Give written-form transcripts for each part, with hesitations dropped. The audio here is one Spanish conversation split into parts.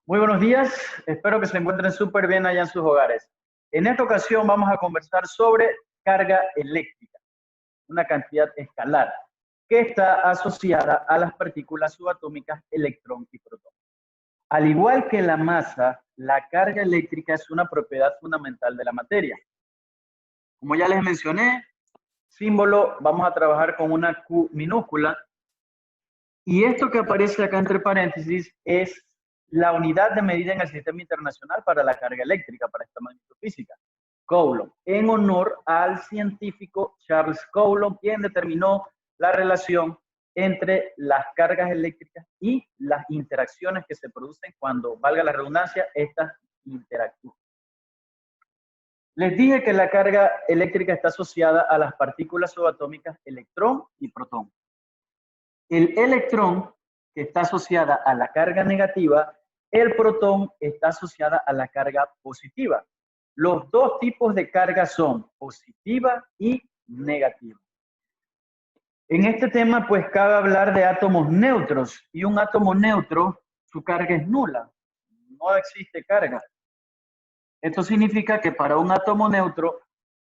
Muy buenos días, espero que se encuentren súper bien allá en sus hogares. En esta ocasión vamos a conversar sobre carga eléctrica, una cantidad escalar que está asociada a las partículas subatómicas electrón y protón. Al igual que la masa, la carga eléctrica es una propiedad fundamental de la materia. Como ya les mencioné, símbolo, vamos a trabajar con una Q minúscula. Y esto que aparece acá entre paréntesis es la unidad de medida en el sistema internacional para la carga eléctrica, para esta magnetofísica, Coulomb, en honor al científico Charles Coulomb, quien determinó la relación entre las cargas eléctricas y las interacciones que se producen cuando, valga la redundancia, estas interactúan. Les dije que la carga eléctrica está asociada a las partículas subatómicas electrón y protón. El electrón, que está asociada a la carga negativa, el protón está asociada a la carga positiva. Los dos tipos de carga son positiva y negativa. En este tema, pues, cabe hablar de átomos neutros, y un átomo neutro, su carga es nula, no existe carga. Esto significa que para un átomo neutro,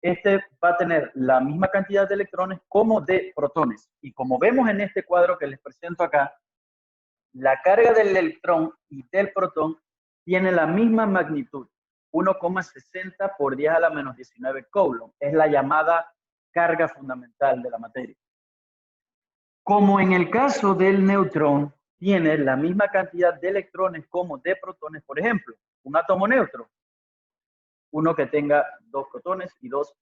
este va a tener la misma cantidad de electrones como de protones. Y como vemos en este cuadro que les presento acá, la carga del electrón y del protón tiene la misma magnitud, 1,60 por 10 a la menos 19 Coulomb. Es la llamada carga fundamental de la materia. Como en el caso del neutrón, tiene la misma cantidad de electrones como de protones, por ejemplo, un átomo neutro, uno que tenga 2 protones y 2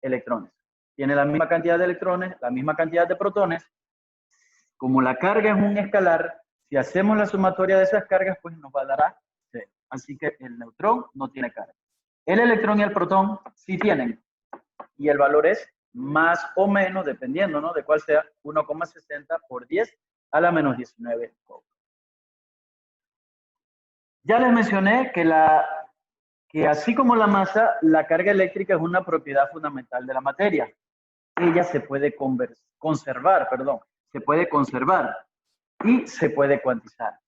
electrones. Tiene la misma cantidad de electrones, la misma cantidad de protones. Como la carga es un escalar, si hacemos la sumatoria de esas cargas, pues nos va a dar a 0. Así que el neutrón no tiene carga. El electrón y el protón sí tienen. Y el valor es más o menos, dependiendo, ¿no?, de cuál sea, 1,60 por 10 a la menos 19 Coulomb. Ya les mencioné que así como la masa, la carga eléctrica es una propiedad fundamental de la materia. Ella se puede conservar y se puede cuantizar.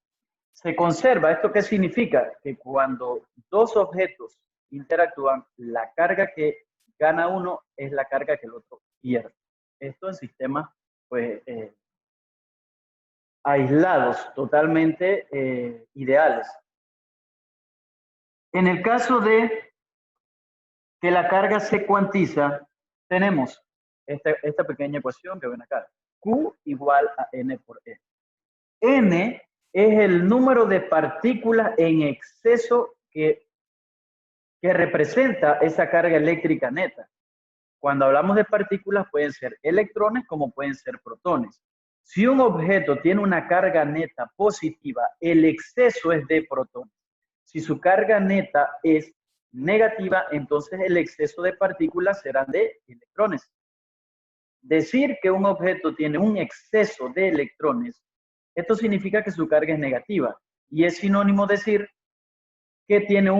Se conserva, ¿esto qué significa? Que cuando dos objetos interactúan, la carga que gana uno es la carga que el otro pierde. Esto en sistemas, pues, aislados, totalmente ideales. En el caso de que la carga se cuantiza, tenemos esta pequeña ecuación que ven acá. Q igual a N por E. N es el número de partículas en exceso que representa esa carga eléctrica neta. Cuando hablamos de partículas pueden ser electrones como pueden ser protones. Si un objeto tiene una carga neta positiva, el exceso es de protones. Si su carga neta es negativa, entonces el exceso de partículas serán de electrones. Decir que un objeto tiene un exceso de electrones, esto significa que su carga es negativa, y es sinónimo decir que tiene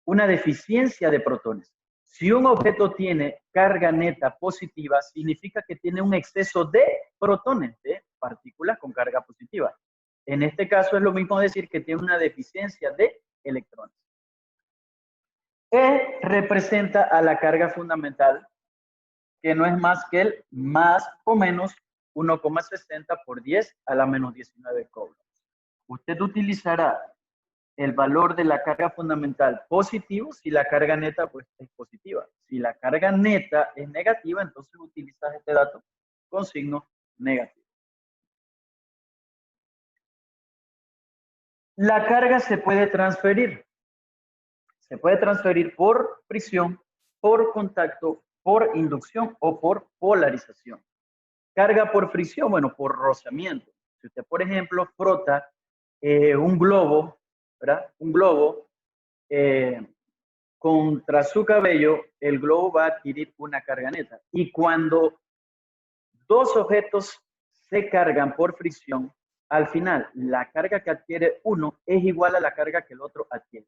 una deficiencia de protones. Si un objeto tiene carga neta positiva, significa que tiene un exceso de protones, de partículas con carga positiva. En este caso es lo mismo decir que tiene una deficiencia de electrones. E representa a la carga fundamental, que no es más que el más o menos 1,60 por 10 a la menos 19 Coulomb. Usted utilizará el valor de la carga fundamental positivo si la carga neta, pues, es positiva. Si la carga neta es negativa, entonces utilizas este dato con signo negativo. La carga se puede transferir. Se puede transferir por fricción, por contacto, por inducción o por polarización. Carga por fricción, bueno, por rozamiento. Si usted, por ejemplo, frota un globo, ¿verdad? Un globo contra su cabello, el globo va a adquirir una carga neta. Y cuando dos objetos se cargan por fricción, al final la carga que adquiere uno es igual a la carga que el otro adquiere.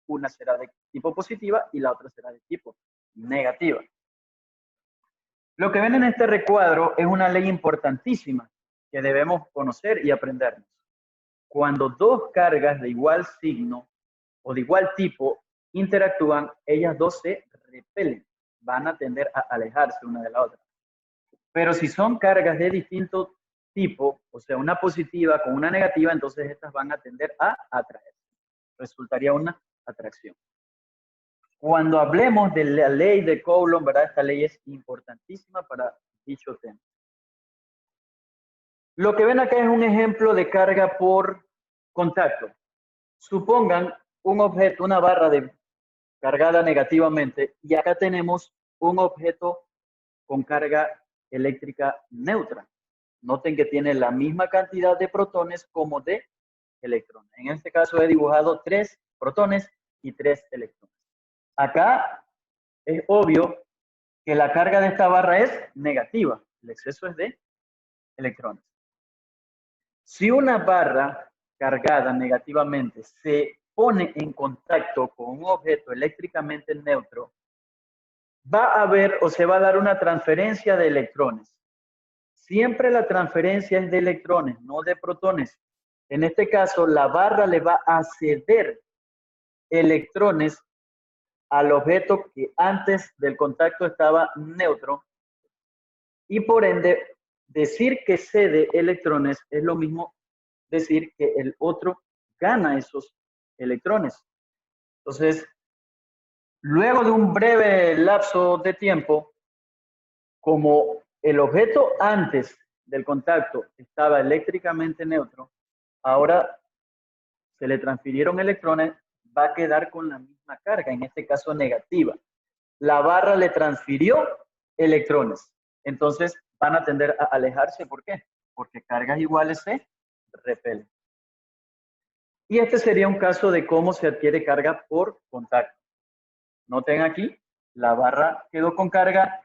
Una será de tipo positiva y la otra será de tipo negativa. Lo que ven en este recuadro es una ley importantísima que debemos conocer y aprendernos. cuando dos cargas de igual signo o de igual tipo interactúan, ellas dos se repelen, van a tender a alejarse una de la otra. Pero si son cargas de distinto tipo, o sea, una positiva con una negativa, entonces estas van a tender a atraer. Resultaría una atracción. Cuando hablemos de la ley de Coulomb, ¿verdad? Esta ley es importantísima para dicho tema. Lo que ven acá es un ejemplo de carga por contacto. Supongan un objeto, una barra cargada negativamente, y acá tenemos un objeto con carga eléctrica neutra. Noten que tiene la misma cantidad de protones como de electrones. En este caso he dibujado 3 protones y 3 electrones. Acá es obvio que la carga de esta barra es negativa. El exceso es de electrones. Si una barra cargada negativamente se pone en contacto con un objeto eléctricamente neutro, va a haber o se va a dar una transferencia de electrones. Siempre la transferencia es de electrones, no de protones. En este caso, la barra le va a ceder electrones al objeto que antes del contacto estaba neutro, y por ende, decir que cede electrones es lo mismo decir que el otro gana esos electrones. Entonces, luego de un breve lapso de tiempo, como el objeto antes del contacto estaba eléctricamente neutro, ahora se le transfirieron electrones, va a quedar con la misma carga, en este caso negativa. La barra le transfirió electrones, entonces van a tender a alejarse. ¿Por qué? Porque cargas iguales se repelen. Y este sería un caso de cómo se adquiere carga por contacto. Noten aquí, la barra quedó con carga,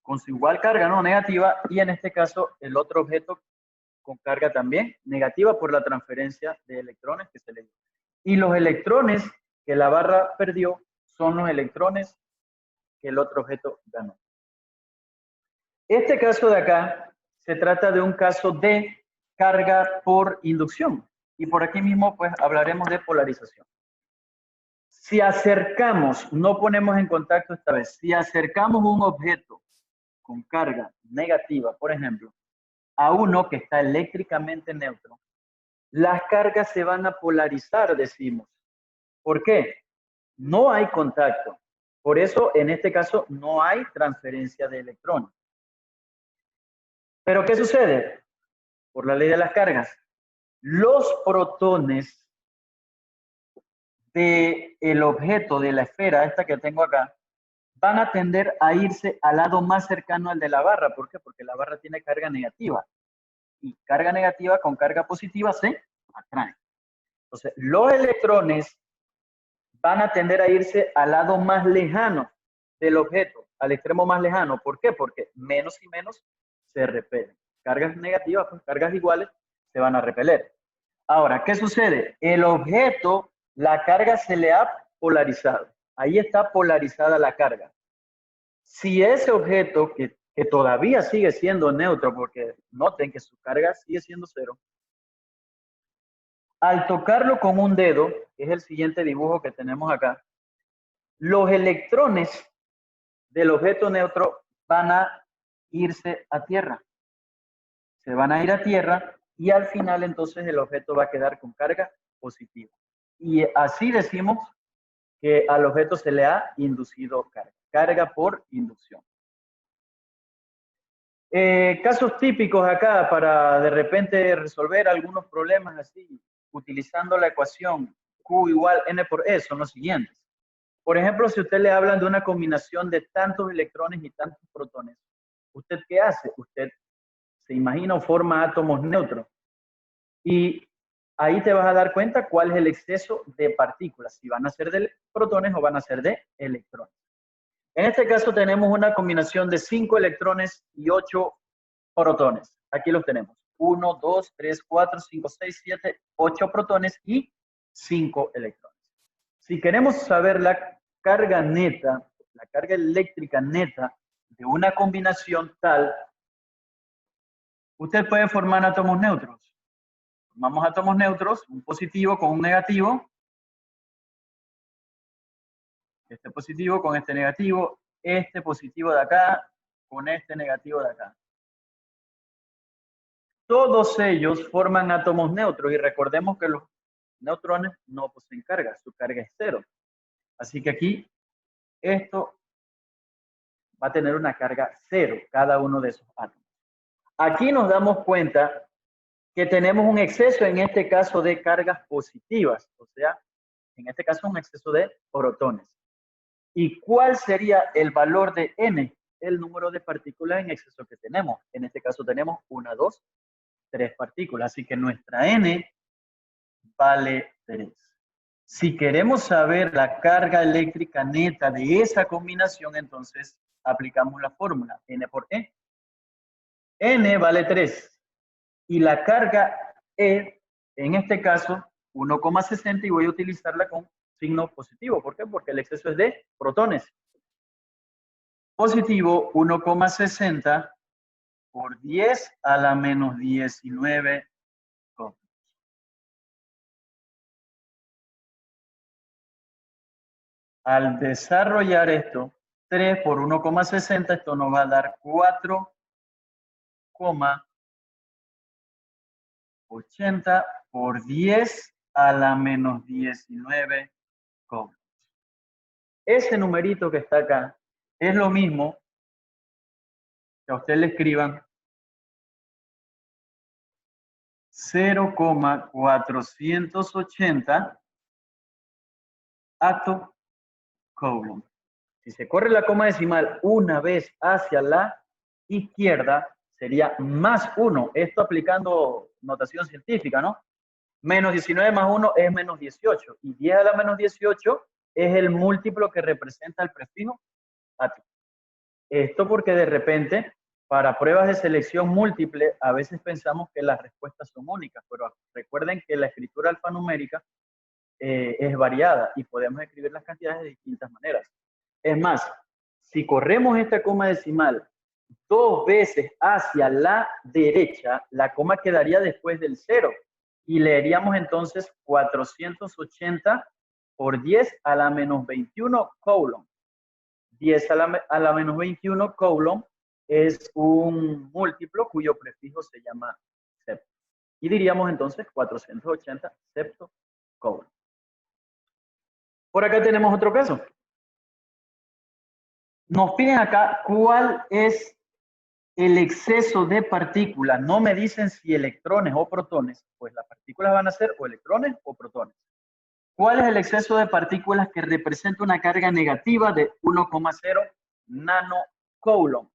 con su igual carga, ¿no? Negativa, y en este caso el otro objeto con carga también negativa por la transferencia de electrones que se le dio. Y los electrones que la barra perdió son los electrones que el otro objeto ganó. Este caso de acá se trata de un caso de carga por inducción. Y por aquí mismo pues hablaremos de polarización. Si acercamos, no ponemos en contacto esta vez, si acercamos un objeto con carga negativa, por ejemplo, a uno que está eléctricamente neutro, las cargas se van a polarizar, decimos. ¿Por qué? No hay contacto. Por eso, en este caso, no hay transferencia de electrones. ¿Pero qué sucede? Por la ley de las cargas, los protones del objeto, de la esfera, esta que tengo acá, van a tender a irse al lado más cercano al de la barra. ¿Por qué? Porque la barra tiene carga negativa. Y carga negativa con carga positiva se atraen. Entonces, los electrones van a tender a irse al lado más lejano del objeto, al extremo más lejano. ¿Por qué? Porque menos y menos se repelen. Cargas negativas, pues cargas iguales, se van a repeler. Ahora, ¿qué sucede? El objeto, la carga se le ha polarizado. Ahí está polarizada la carga. Si ese objeto, que todavía sigue siendo neutro, porque noten que su carga sigue siendo cero, al tocarlo con un dedo, que es el siguiente dibujo que tenemos acá, los electrones del objeto neutro van a irse a tierra. Se van a ir a tierra y al final entonces el objeto va a quedar con carga positiva. Y así decimos que al objeto se le ha inducido carga. Carga por inducción. Casos típicos acá para de repente resolver algunos problemas así, utilizando la ecuación Q igual N por E, son los siguientes. Por ejemplo, si usted le hablan de una combinación de tantos electrones y tantos protones, ¿usted qué hace? Usted se imagina o forma átomos neutros. Y ahí te vas a dar cuenta cuál es el exceso de partículas, si van a ser de protones o van a ser de electrones. En este caso tenemos una combinación de 5 electrones y 8 protones. Aquí los tenemos. 1, 2, 3, 4, 5, 6, 7, 8 protones y 5 electrones. Si queremos saber la carga neta, la carga eléctrica neta de una combinación tal, usted puede formar átomos neutros. Formamos átomos neutros, un positivo con un negativo. Este positivo con este negativo. Este positivo de acá con este negativo de acá. Todos ellos forman átomos neutros y recordemos que los neutrones no poseen carga, su carga es cero. Así que aquí esto va a tener una carga cero, cada uno de esos átomos. Aquí nos damos cuenta que tenemos un exceso, en este caso, de cargas positivas, o sea, en este caso un exceso de protones. ¿Y cuál sería el valor de n? El número de partículas en exceso que tenemos. En este caso tenemos 1, 2, 3 partículas, así que nuestra n vale 3. Si queremos saber la carga eléctrica neta de esa combinación, entonces aplicamos la fórmula n por e. N vale 3 y la carga E, en este caso, 1,60 y voy a utilizarla con signo positivo. ¿Por qué? Porque el exceso es de protones. Positivo 1,60 por 10 a la menos 19. Al desarrollar esto, 3 por 1,60, esto nos va a dar 4,80 por 10 a la menos 19. Ese numerito que está acá es lo mismo que a usted le escriban 0,480 atto-coulomb. Si se corre la coma decimal una vez hacia la izquierda, sería más 1. Esto aplicando notación científica, ¿no? Menos 19 más 1 es menos 18. Y 10 a la menos 18 es el múltiplo que representa el prefijo atto. Esto porque de repente, para pruebas de selección múltiple, a veces pensamos que las respuestas son únicas, pero recuerden que la escritura alfanumérica es variada y podemos escribir las cantidades de distintas maneras. Es más, si corremos esta coma decimal 2 veces hacia la derecha, la coma quedaría después del 0 y leeríamos entonces 480 por 10 a la menos 21 coulomb. 10 a la menos 21 coulomb es un múltiplo cuyo prefijo se llama septo. Y diríamos entonces 480 septo coulomb. Por acá tenemos otro caso. Nos piden acá cuál es el exceso de partículas. No me dicen si electrones o protones, pues las partículas van a ser o electrones o protones. ¿Cuál es el exceso de partículas que representa una carga negativa de 1,0 nanocoulomb?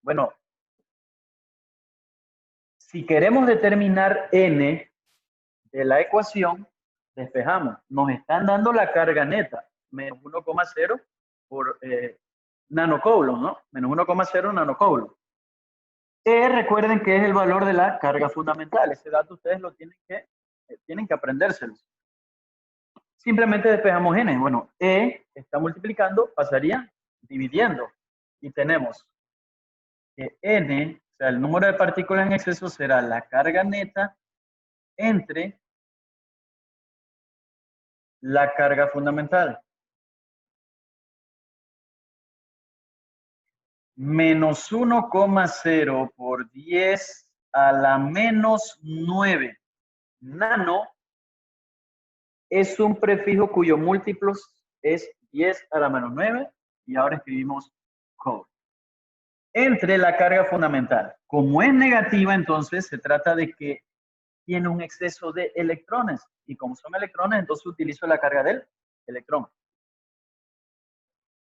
Bueno, si queremos determinar n de la ecuación, despejamos. Nos están dando la carga neta, menos 1,0 por nanocoulomb, ¿no? Menos 1,0 nanocoulomb. Recuerden que es el valor de la carga fundamental. Ese dato ustedes lo tienen que aprendérselos. Simplemente despejamos n. Bueno, E está multiplicando, pasaría dividiendo. Y tenemos que n, o sea, el número de partículas en exceso será la carga neta entre la carga fundamental. Menos 1,0 por 10 a la menos 9. Nano es un prefijo cuyo múltiplo es 10 a la menos 9 y ahora escribimos coulomb. Entre la carga fundamental. Como es negativa, entonces se trata de que tiene un exceso de electrones y como son electrones, entonces utilizo la carga del electrón.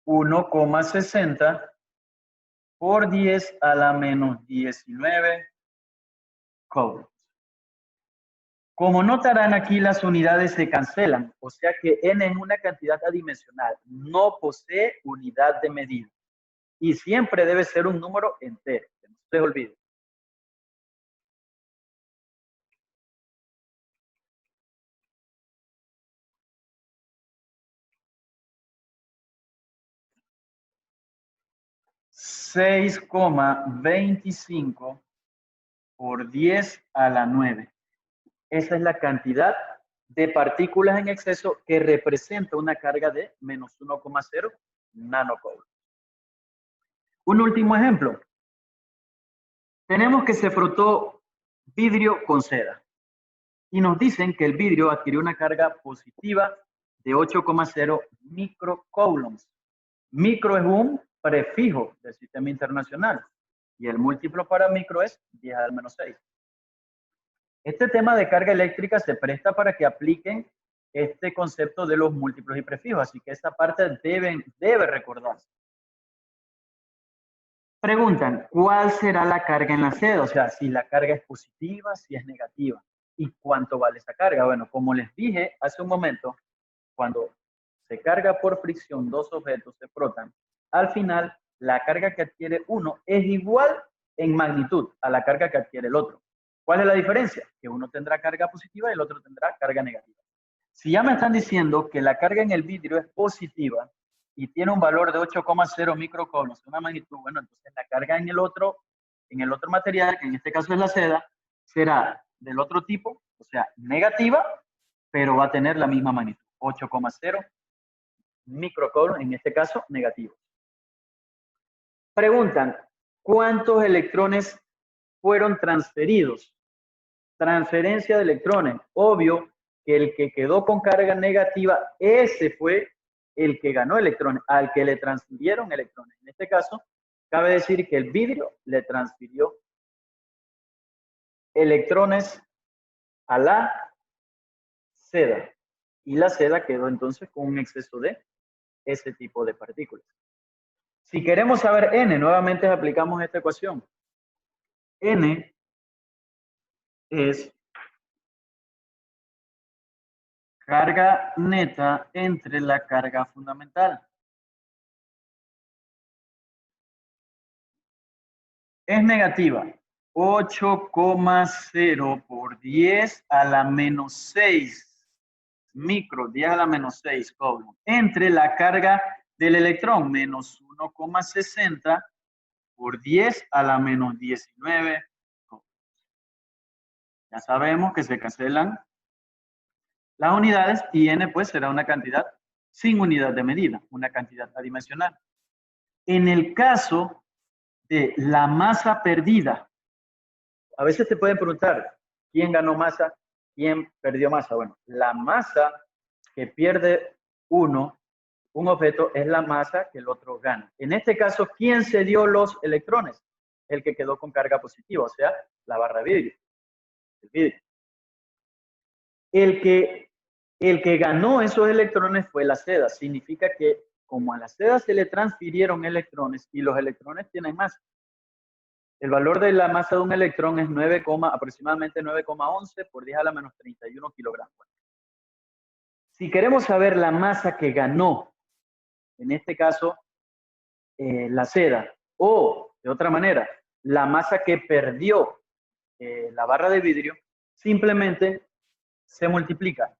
1,60 por 10 a la menos 19 coulombs. Como notarán aquí, las unidades se cancelan, o sea que n es una cantidad adimensional, no posee unidad de medida. Y siempre debe ser un número entero, que no se olvide. $6,25 por 10 a la 9. Esa es la cantidad de partículas en exceso que representa una carga de menos 1,0 nanocoulombs. Un último ejemplo. Tenemos que se frotó vidrio con seda y nos dicen que el vidrio adquirió una carga positiva de 8,0 microcoulombs. Micro es un prefijo del sistema internacional y el múltiplo para micro es 10 al menos 6. Este tema de carga eléctrica se presta para que apliquen este concepto de los múltiplos y prefijos, así que esta parte debe recordarse. Preguntan, ¿cuál será la carga en la seda? O sea, si la carga es positiva, si es negativa. ¿Y cuánto vale esa carga? Bueno, como les dije hace un momento, cuando se carga por fricción dos objetos se frotan, al final la carga que adquiere uno es igual en magnitud a la carga que adquiere el otro. ¿Cuál es la diferencia? Que uno tendrá carga positiva y el otro tendrá carga negativa. Si ya me están diciendo que la carga en el vidrio es positiva y tiene un valor de 8,0 microcoulombs, una magnitud, bueno, entonces la carga en el otro material, que en este caso es la seda, será del otro tipo, o sea, negativa, pero va a tener la misma magnitud, 8,0 microcoulombs, en este caso negativo. Preguntan, ¿cuántos electrones fueron transferidos? Transferencia de electrones. Obvio que el que quedó con carga negativa, ese fue el que ganó electrones, al que le transfirieron electrones. En este caso, cabe decir que el vidrio le transfirió electrones a la seda. Y la seda quedó entonces con un exceso de ese tipo de partículas. Si queremos saber N, nuevamente aplicamos esta ecuación. N es carga neta entre la carga fundamental. Es negativa. 8,0 por 10 a la menos 6 micro, 10 a la menos 6 coulomb, entre la carga del electrón, menos 1,60 por 10 a la menos 19 coulomb. Ya sabemos que se cancelan las unidades y n pues será una cantidad sin unidad de medida, una cantidad adimensional. En el caso de la masa perdida, a veces te pueden preguntar, ¿quién ganó masa? ¿Quién perdió masa? Bueno, la masa que pierde un objeto, es la masa que el otro gana. En este caso, ¿quién se dio los electrones? El que quedó con carga positiva, o sea, la barra de vidrio. El vidrio. El que ganó esos electrones fue la seda. Significa que como a la seda se le transfirieron electrones y los electrones tienen masa. El valor de la masa de un electrón es aproximadamente 9,11 por 10 a la menos 31 kilogramos. Si queremos saber la masa que ganó, en este caso, la seda, o de otra manera, la masa que perdió la barra de vidrio, simplemente se multiplica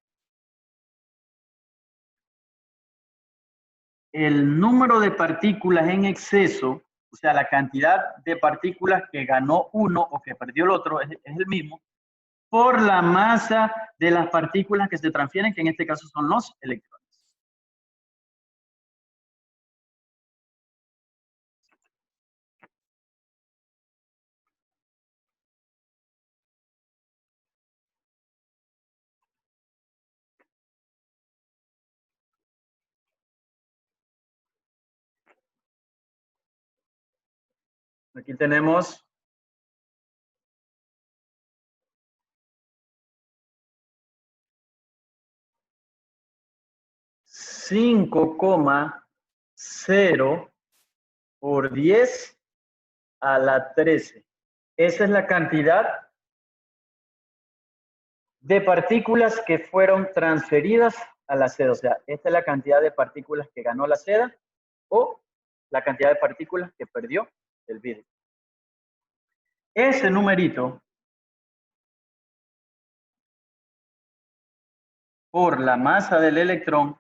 el número de partículas en exceso, o sea, la cantidad de partículas que ganó uno o que perdió el otro es el mismo, por la masa de las partículas que se transfieren, que en este caso son los electrones. Aquí tenemos (5,0 por 10 a la 13). Esa es la cantidad de partículas que fueron transferidas a la seda. O sea, esta es la cantidad de partículas que ganó la seda o la cantidad de partículas que perdió el vidrio. Ese numerito por la masa del electrón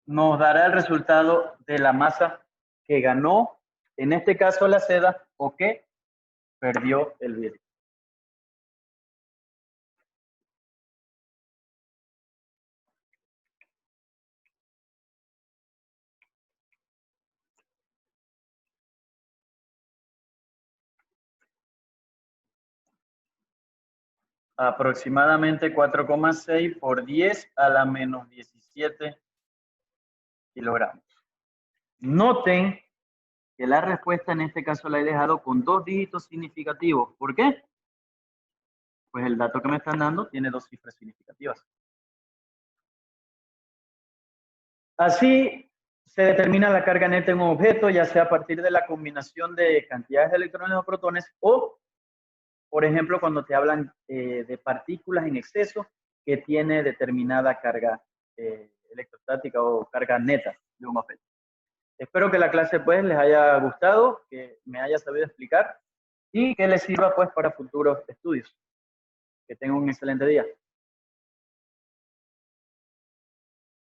nos dará el resultado de la masa que ganó en este caso la seda, o que perdió el vidrio. Aproximadamente 4,6 por 10 a la menos 17 kilogramos. Noten que la respuesta en este caso la he dejado con 2 dígitos significativos. ¿Por qué? Pues el dato que me están dando tiene 2 cifras significativas. Así se determina la carga neta en un objeto, ya sea a partir de la combinación de cantidades de electrones o protones, o, por ejemplo, cuando te hablan de partículas en exceso que tiene determinada carga electrostática o carga neta de un objeto. Espero que la clase pues les haya gustado, que me haya sabido explicar y que les sirva pues para futuros estudios. Que tengan un excelente día.